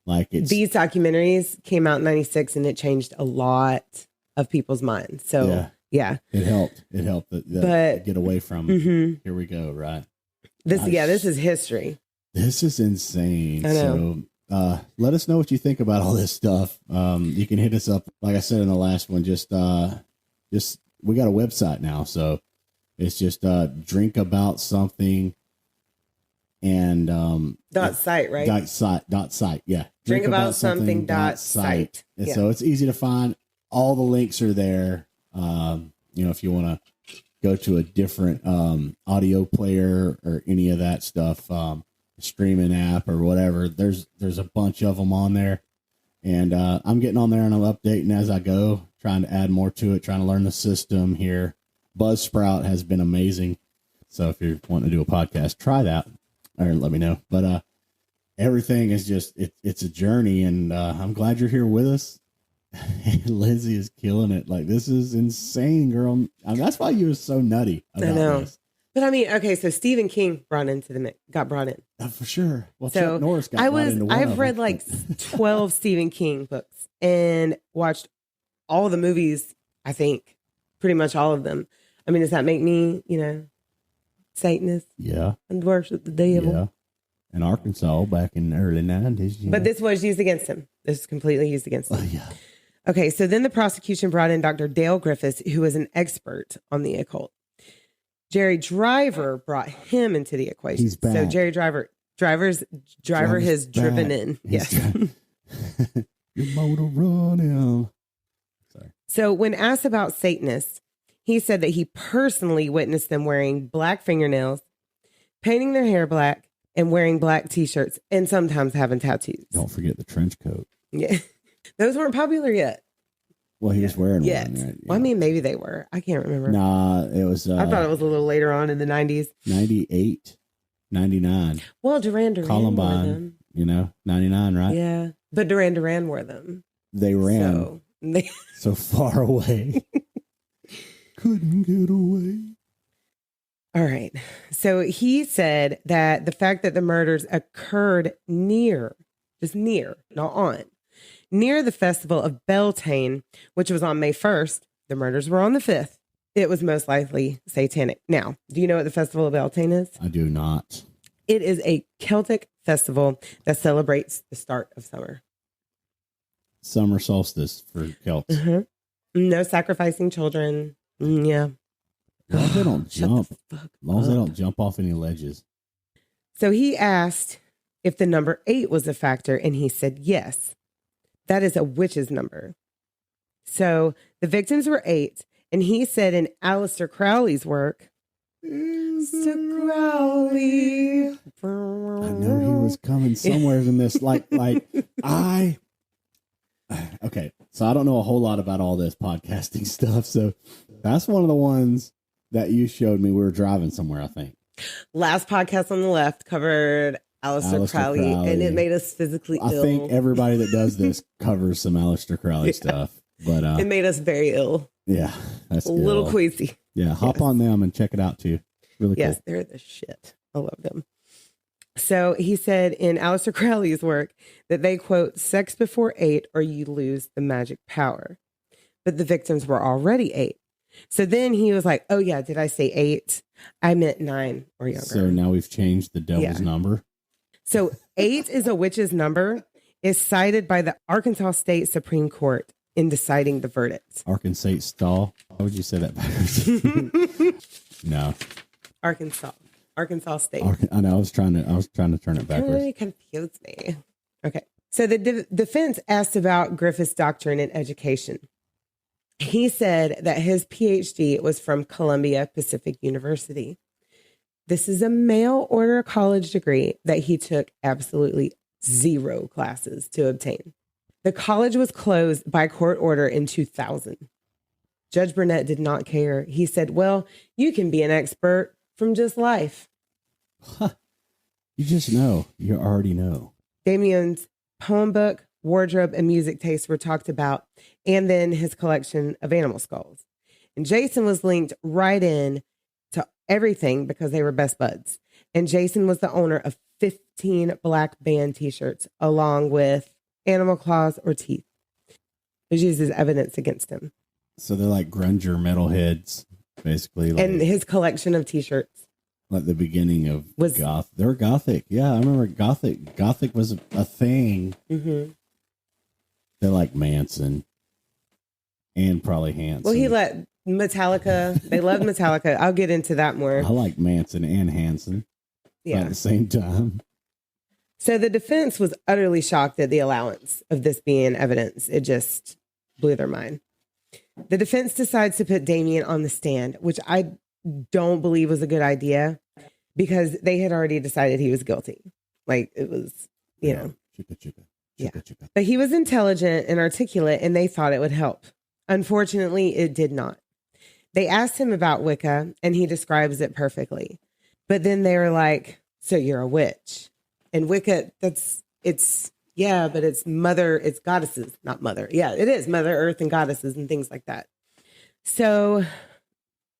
Like these documentaries came out in 96 and it changed a lot of people's minds. So yeah. It helped. But get away from here we go, right? This is history. This is insane. I know. So let us know what you think about all this stuff. You can hit us up, like I said in the last one, just we got a website now, so it's just drink about something and .site, right? .site, yeah. Drink about something .site. And so it's easy to find. All the links are there. If you want to go to a different audio player or any of that stuff, streaming app or whatever, there's a bunch of them on there. And I'm getting on there and I'm updating as I go, trying to add more to it, trying to learn the system here. Buzzsprout has been amazing. So if you're wanting to do a podcast, try that or let me know. But everything is just, it's a journey, and I'm glad you're here with us. Lizzie is killing it. Like, this is insane, girl. I mean, that's why you were so nutty about this. But I mean, okay, so Stephen King got brought in. For sure. Well, so Chuck Norris got brought into one I've read like 12 Stephen King books and watched all the movies, I think. Pretty much all of them. I mean, does that make me, Satanist? Yeah. And worship the devil? Yeah. In Arkansas back in the early 90s. But this was used against him. This is completely used against him. Oh, yeah. Okay, so then the prosecution brought in Dr. Dale Griffiths, who was an expert on the occult. Jerry Driver brought him into the equation. He's back. So Jerry Driver has driven in. Yes. Your motor running. Sorry. So when asked about Satanists, he said that he personally witnessed them wearing black fingernails, painting their hair black, and wearing black T-shirts, and sometimes having tattoos. Don't forget the trench coat. Yeah. Those weren't popular yet. Well, he was wearing one. Right? Yeah. Well, I mean, maybe they were. I can't remember. Nah, it was... I thought it was a little later on in the 90s. 98, 99. Well, Duran Duran Columbine, wore them. 99, right? Yeah. But Duran Duran wore them. They ran so far away. Couldn't get away. All right. So he said that the fact that the murders occurred near, not on, near the festival of Beltane, which was on May 1st, the murders were on the 5th. It was most likely satanic. Now, do you know what the festival of Beltane is? I do not. It is a Celtic festival that celebrates the start of summer. Summer solstice for Celts. Mm-hmm. No sacrificing children. Yeah. As long as they don't jump. As long as they don't jump off any ledges. So he asked if the number 8 was a factor, and he said yes. That is a witch's number. So the victims were 8, and he said in Aleister Crowley's work, Mr. Crowley. I know he was coming somewhere in this. Okay, so I don't know a whole lot about all this podcasting stuff. So that's one of the ones that you showed me. We were driving somewhere, I think. Last podcast on the left covered Aleister Crowley, and it made us physically ill. I think everybody that does this covers some Aleister Crowley stuff, but it made us very ill. Yeah, that's a little queasy. Yeah, hop on them and check it out too. Really cool. Yes, they're the shit. I love them. So he said in Aleister Crowley's work that they, quote, sex before 8 or you lose the magic power. But the victims were already 8. So then he was like, oh yeah, did I say 8? I meant 9 or younger. So now we've changed the devil's number. So 8 is a witch's number, is cited by the Arkansas State Supreme Court in deciding the verdict. Arkansas stall. How would you say that backwards? No. Arkansas State. I know. I was trying to turn it backwards. Really confused me. Okay. So the defense asked about Griffith's doctrine and education. He said that his PhD was from Columbia Pacific University. This is a mail order college degree that he took absolutely 0 classes to obtain. The college was closed by court order in 2000. Judge Burnett did not care. He said, well, you can be an expert from just life. Huh. You just know. You already know. Damien's poem book, wardrobe, and music tastes were talked about, and then his collection of animal skulls. And Jason was linked right in to everything because they were best buds. And Jason was the owner of 15 black band t-shirts, along with animal claws or teeth. It was used as evidence against him. So they're like grunger metalheads, basically. Like, and his collection of t-shirts. Like the beginning of goth. They're gothic. Yeah, I remember gothic. Gothic was a thing. Mm-hmm. They're like Manson and probably Hanson. Well, he let Metallica. They loved Metallica. I'll get into that more. I like Manson and Hanson. Yeah. At the same time. So the defense was utterly shocked at the allowance of this being evidence. It just blew their mind. The defense decides to put Damien on the stand, which I don't believe was a good idea because they had already decided he was guilty. Like it was, you know. Yeah. But he was intelligent and articulate, and they thought it would help. Unfortunately, it did not. They asked him about Wicca, and he describes it perfectly. But then they were like, so you're a witch. And Wicca, but it's goddesses, not mother. Yeah, it is Mother Earth and goddesses and things like that. So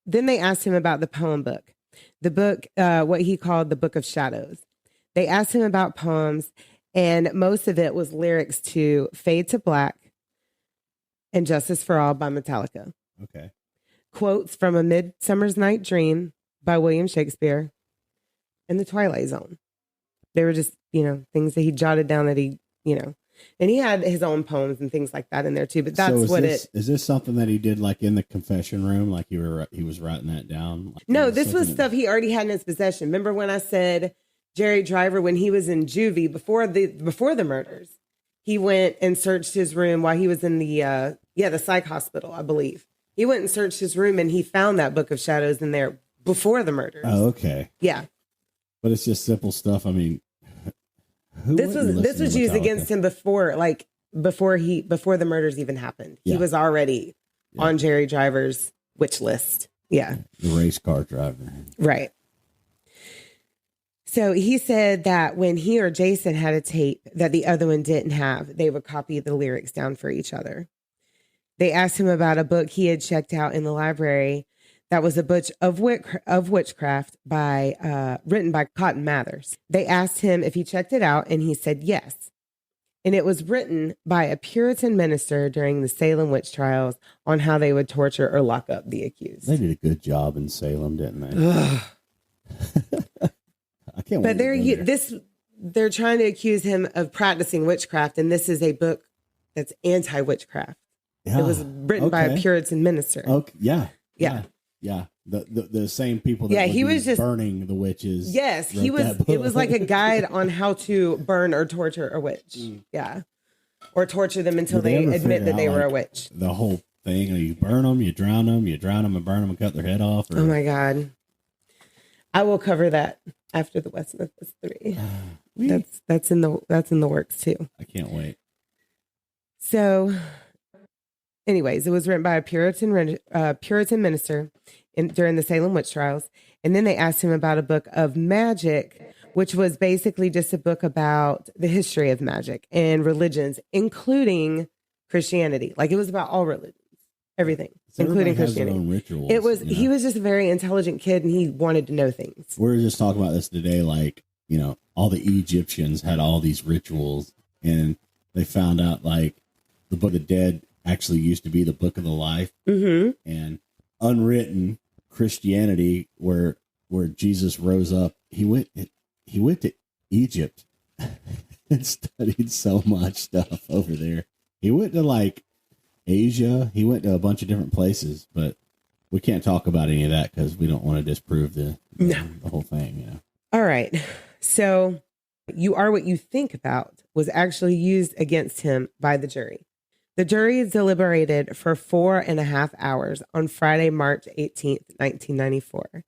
then they asked him about the poem book, the book, what he called the Book of Shadows. They asked him about poems, and most of it was lyrics to Fade to Black and Justice for All by Metallica. Okay. Quotes from A Midsummer's Night Dream by William Shakespeare and The Twilight Zone. They were just, things that he jotted down that he, and he had his own poems and things like that in there too. But that's is this something that he did like in the confession room? Like he was writing that down? Like, no, this was stuff he already had in his possession. Remember when I said Jerry Driver, when he was in juvie before the murders, he went and searched his room while he was in the psych hospital, I believe. He went and searched his room and he found that Book of Shadows in there before the murders. Oh, okay. Yeah. But it's just simple stuff. I mean, this was used against him before the murders even happened. Yeah. He was already on Jerry Driver's witch list. Yeah. The race car driver. Right. So he said that when he or Jason had a tape that the other one didn't have, they would copy the lyrics down for each other. They asked him about a book he had checked out in the library that was a book of witchcraft written by Cotton Mathers. They asked him if he checked it out, and he said yes. And it was written by a Puritan minister during the Salem witch trials on how they would torture or lock up the accused. They did a good job in Salem, didn't they? I can't wait. But they're trying to accuse him of practicing witchcraft, and this is a book that's anti-witchcraft. Yeah. It was written by a Puritan minister. Okay. Yeah. The same people that he was just burning the witches. Yes, he was. It was like a guide on how to burn or torture a witch. Yeah, or torture them until they admit that they were a witch. The whole thing: you burn them, you drown them, and burn them and cut their head off. Oh my God! I will cover that after the West Memphis Three. That's in the works too. I can't wait. So, anyways, it was written by a Puritan minister during the Salem witch trials. And then they asked him about a book of magic, which was basically just a book about the history of magic and religions, including Christianity. Like it was about all religions, everything, so including Christianity. Their own rituals, he was just a very intelligent kid and he wanted to know things. We were just talking about this today. Like, all the Egyptians had all these rituals and they found out like the Book of the Dead actually used to be the Book of the Life. Mm-hmm. And unwritten Christianity, where Jesus rose up, he went to Egypt and studied so much stuff over there. He went to like Asia. He went to a bunch of different places, but we can't talk about any of that because we don't want to disprove the whole thing. All right. So You Are What You Think About was actually used against him by the jury. The jury deliberated for 4.5 hours on Friday, March 18th, 1994.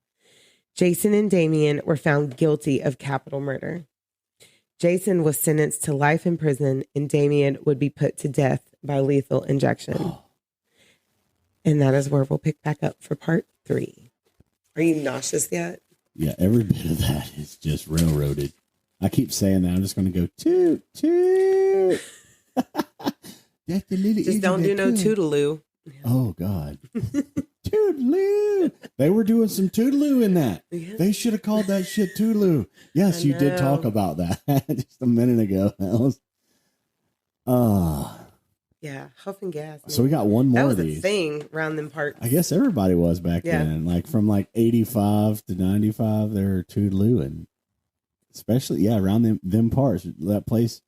Jason and Damien were found guilty of capital murder. Jason was sentenced to life in prison, and Damien would be put to death by lethal injection. Oh. And that is where we'll pick back up for part 3. Are you nauseous yet? Yeah, every bit of that is just railroaded. I keep saying that. I'm just going to go toot, toot. Just don't do no toodaloo. Oh, God. Toodaloo. They were doing some toodaloo in that. Yeah. They should have called that shit toodaloo. Yes, you did talk about that just a minute ago. That was... Yeah, huff and gas. Man. So we got one more of these. That was a thing around them parts. I guess everybody was back then. Like from like 85 to 95, they were toodalooing. Especially, around them parts. That place,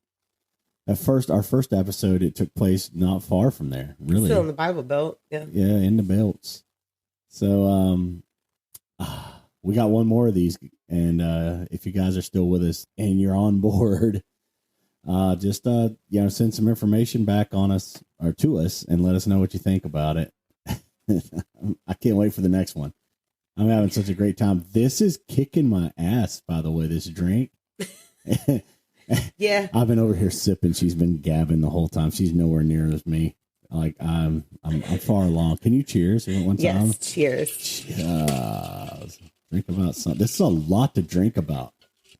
our first episode, it took place not far from there. Really. Still in the Bible Belt. Yeah. Yeah, in the belts. So we got one more of these. And if you guys are still with us and you're on board, just send some information back on us or to us and let us know what you think about it. I can't wait for the next one. I'm having such a great time. This is kicking my ass, by the way, this drink. Yeah. I've been over here sipping. She's been gabbing the whole time. She's nowhere near as me. Like I'm far along. Can you cheers one time? Yes, cheers. Cheers. Drink about something. This is a lot to drink about.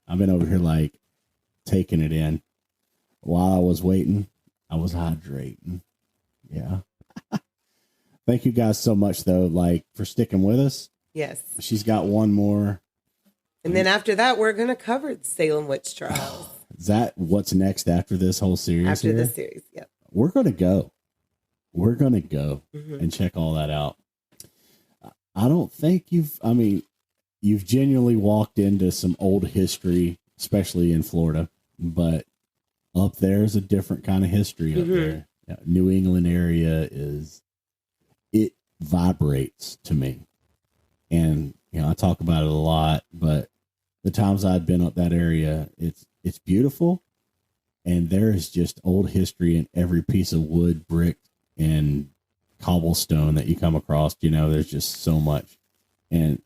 I've been over here like taking it in. While I was waiting, I was hydrating. Yeah. Thank you guys so much, though, for sticking with us. Yes. She's got one more. And then after that, we're going to cover the Salem witch trials. Is that what's next after this whole series? After this series, yep. We're going to go. We're going to go and check all that out. I don't think you've genuinely walked into some old history, especially in Florida, but up there's a different kind of history up there. New England area it vibrates to me. And, I talk about it a lot, but the times I've been up that area, it's beautiful. And there is just old history in every piece of wood, brick, and cobblestone that you come across. There's just so much. And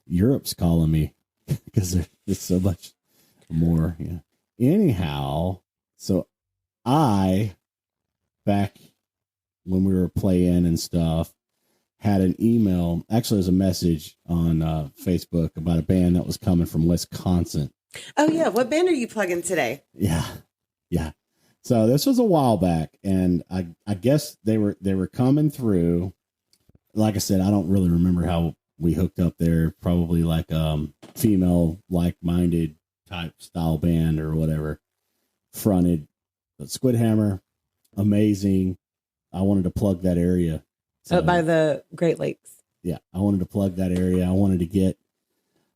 Europe's calling me because there's so much more. Anyhow, so back when we were playing and stuff, had an email. Actually, there's a message on Facebook about a band that was coming from Wisconsin. Oh, yeah. What band are you plugging today? Yeah. So this was a while back, and I guess they were coming through. Like I said, I don't really remember how we hooked up there. Probably like female, like-minded type style band or whatever. Fronted, but Squid Hammer, amazing. I wanted to plug that area. So, by the Great Lakes. Yeah, I wanted to plug that area. I wanted to get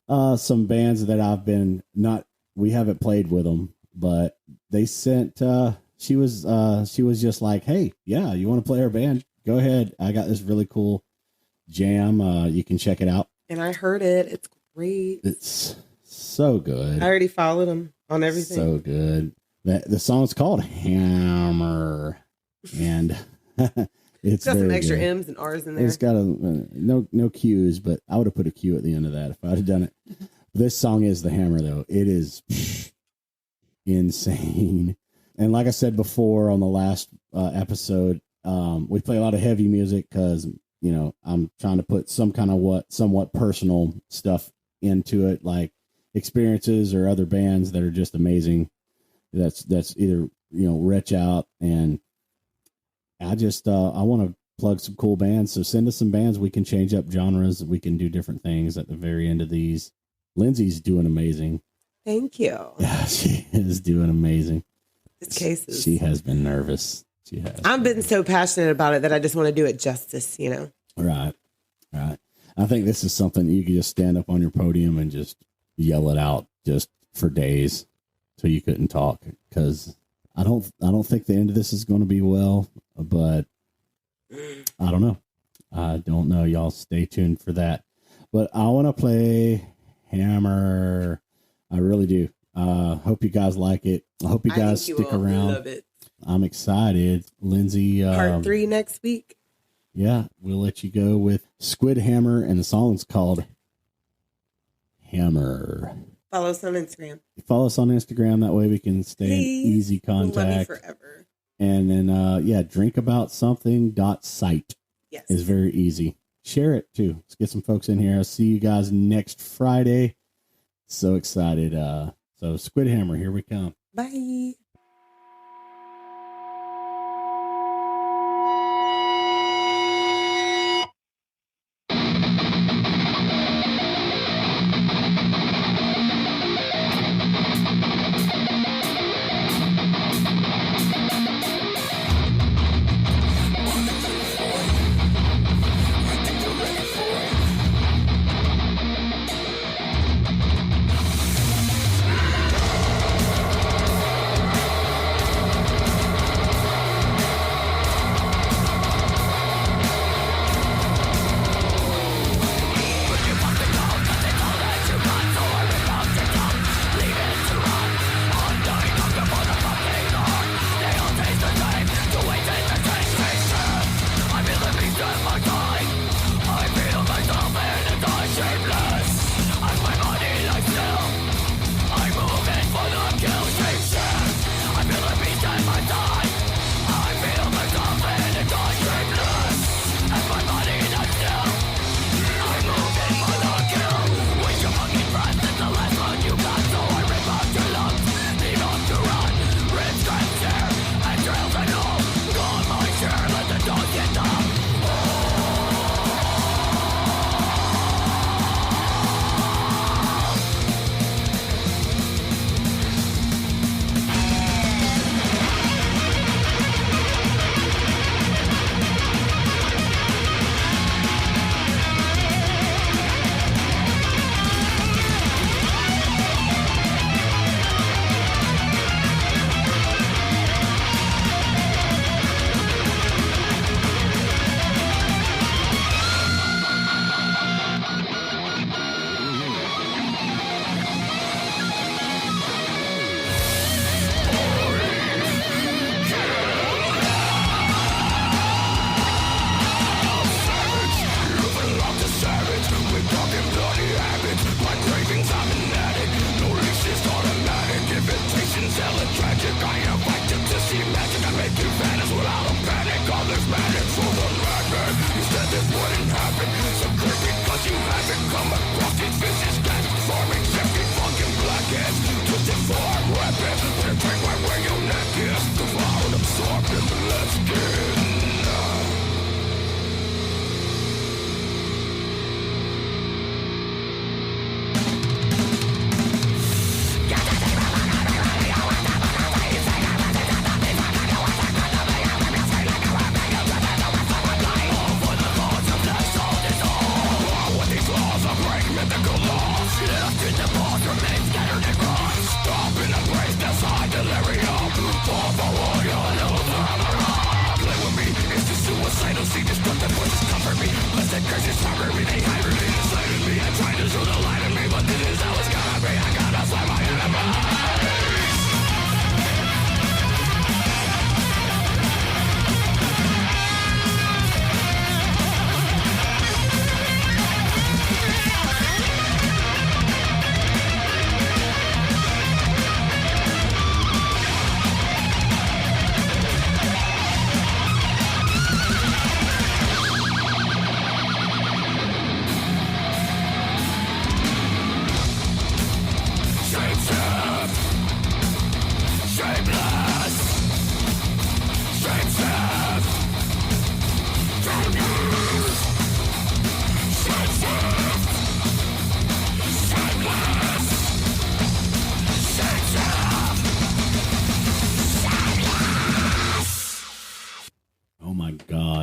some bands that we haven't played with them, but they sent, she was just like, hey, yeah, you want to play our band? Go ahead. I got this really cool jam. You can check it out. And I heard it. It's great. It's so good. I already followed them on everything. So good. The song's called Hammer, and it's got some very extra good. M's and R's in there. It's got no Q's, but I would have put a Q at the end of that if I'd have done it. This song is the Hammer, though. It is insane. And like I said before on the last episode, we play a lot of heavy music because I'm trying to put somewhat personal stuff into it, like experiences or other bands that are just amazing. That's either Wretch Out, and I just I want to plug some cool bands. So send us some bands. We can change up genres. We can do different things at the very end of these. Lindsay's doing amazing. Thank you. Yeah, she is doing amazing. This case she has been nervous. She has. I've been so passionate about it that I just want to do it justice. Right. I think this is something you can just stand up on your podium and just yell it out just for days. So you couldn't talk, because I don't think the end of this is going to be well, but I don't know. Y'all stay tuned for that. But I want to play Hammer. I really do. Hope you guys like it. I hope you guys stick around. Love it. I'm excited. Lindsay. Part 3 next week. Yeah, we'll let you go with Squid Hammer, and the song's called Hammer. Follow us on Instagram. Follow us on Instagram. That way we can stay in easy contact. Love you forever. And then, drinkaboutSomething.site is very easy. Share it too. Let's get some folks in here. I'll see you guys next Friday. So excited. So Squid Hammer, here we come. Bye.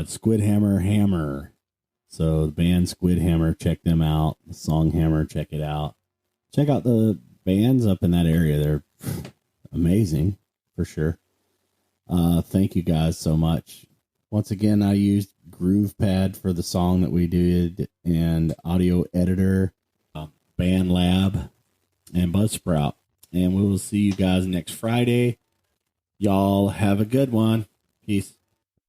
Squid Hammer. So the band Squid Hammer, check them out. The song Hammer, check it out. Check out the bands up in that area. They're amazing for sure. Thank you guys so much. Once again, I used GroovePad for the song that we did, and Audio Editor, Band Lab, and Buzzsprout. And we will see you guys next Friday. Y'all have a good one. Peace.